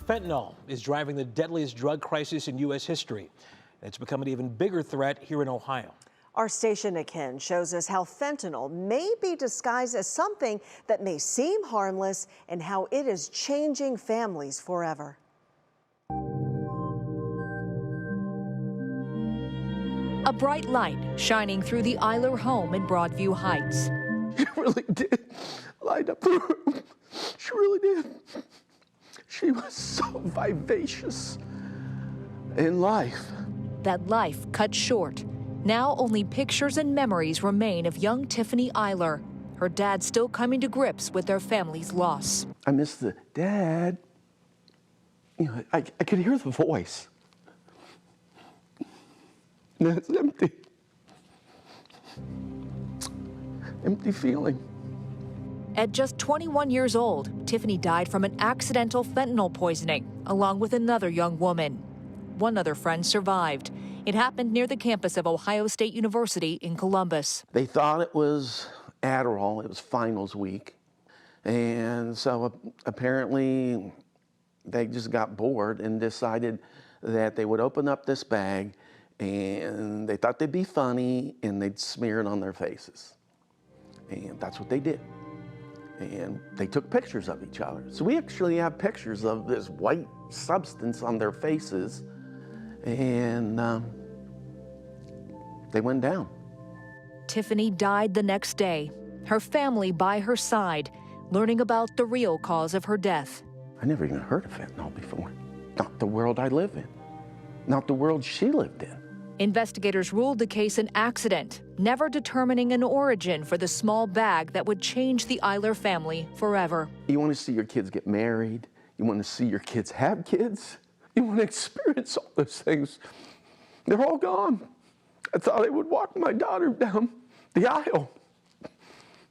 Fentanyl is driving the deadliest drug crisis in U.S. history. It's become an even bigger threat here in Ohio. Our station again shows us how fentanyl may be disguised as something that may seem harmless and how it is changing families forever. A bright light shining through the Iler home in Broadview Heights. She really did light up the room. She really did. She was so vivacious in life. That life cut short. Now only pictures and memories remain of young Tiffany Iler, her dad still coming to grips with their family's loss. I miss the dad. You know, I could hear the voice. And it's empty. Empty feeling. At just 21 years old, Tiffany died from an accidental fentanyl poisoning, along with another young woman. One other friend survived. It happened near the campus of Ohio State University in Columbus. They thought it was Adderall. It was finals week. And so apparently they just got bored and decided that they would open up this bag, and they thought they'd be funny and they'd smear it on their faces. And that's what they did. And they took pictures of each other. So we actually have pictures of this white substance on their faces, and they went down. Tiffany died the next day, her family by her side, learning about the real cause of her death. I never even heard of fentanyl before. Not the world I live in. Not the world she lived in. Investigators ruled the case an accident, never determining an origin for the small bag that would change the Iler family forever. You want to see your kids get married. You want to see your kids have kids. You want to experience all those things. They're all gone. I thought I would walk my daughter down the aisle.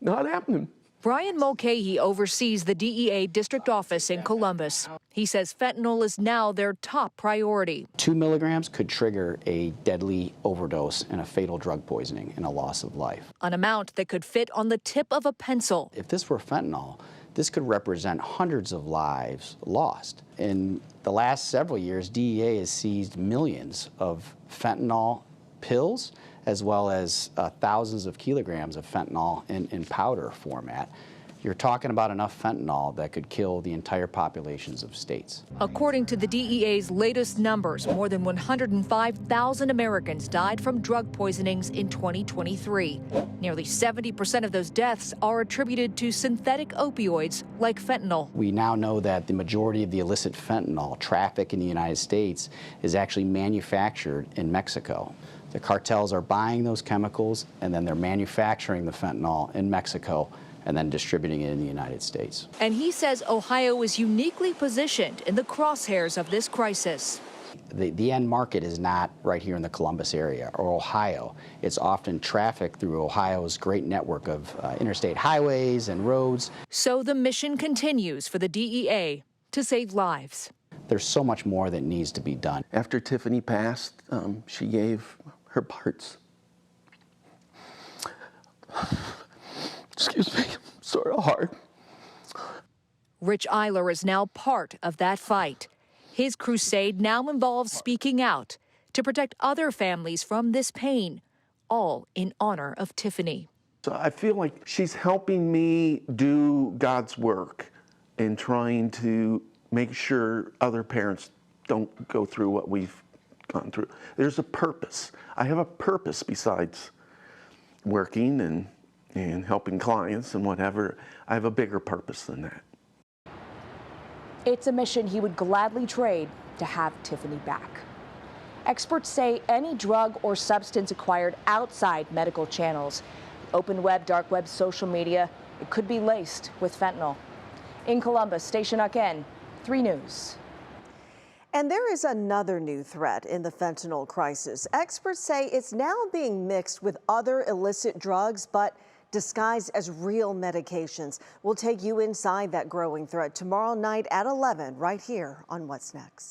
Not happening. Brian Mulcahy oversees the DEA district office in Columbus. He says fentanyl is now their top priority. 2 milligrams could trigger a deadly overdose and a fatal drug poisoning and a loss of life. An amount that could fit on the tip of a pencil. If this were fentanyl, this could represent hundreds of lives lost. In the last several years, DEA has seized millions of fentanyl pills, as well as thousands of kilograms of fentanyl in powder format. You're talking about enough fentanyl that could kill the entire populations of states. According to the DEA's latest numbers, more than 105,000 Americans died from drug poisonings in 2023. Nearly 70% of those deaths are attributed to synthetic opioids like fentanyl. We now know that the majority of the illicit fentanyl traffic in the United States is actually manufactured in Mexico. The cartels are buying those chemicals, and then they're manufacturing the fentanyl in Mexico and then distributing it in the United States. And he says Ohio is uniquely positioned in the crosshairs of this crisis. The end market is not right here in the Columbus area or Ohio. It's often trafficked through Ohio's great network of interstate highways and roads. So the mission continues for the DEA to save lives. There's so much more that needs to be done. After Tiffany passed, she gave her parts. Excuse me, sort of hard. Rich Iler is now part of that fight. His crusade now involves speaking out to protect other families from this pain, all in honor of Tiffany. So I feel like she's helping me do God's work in trying to make sure other parents don't go through what we've gone through. There's a purpose. I have a purpose besides working and helping clients and whatever. I have a bigger purpose than that. It's a mission he would gladly trade to have Tiffany back. Experts say any drug or substance acquired outside medical channels, open web, dark web, social media, it could be laced with fentanyl. In Columbus, Station Again, 3 News. And there is another new threat in the fentanyl crisis. Experts say it's now being mixed with other illicit drugs, but disguised as real medications. We'll take you inside that growing threat tomorrow night at 11 right here on What's Next.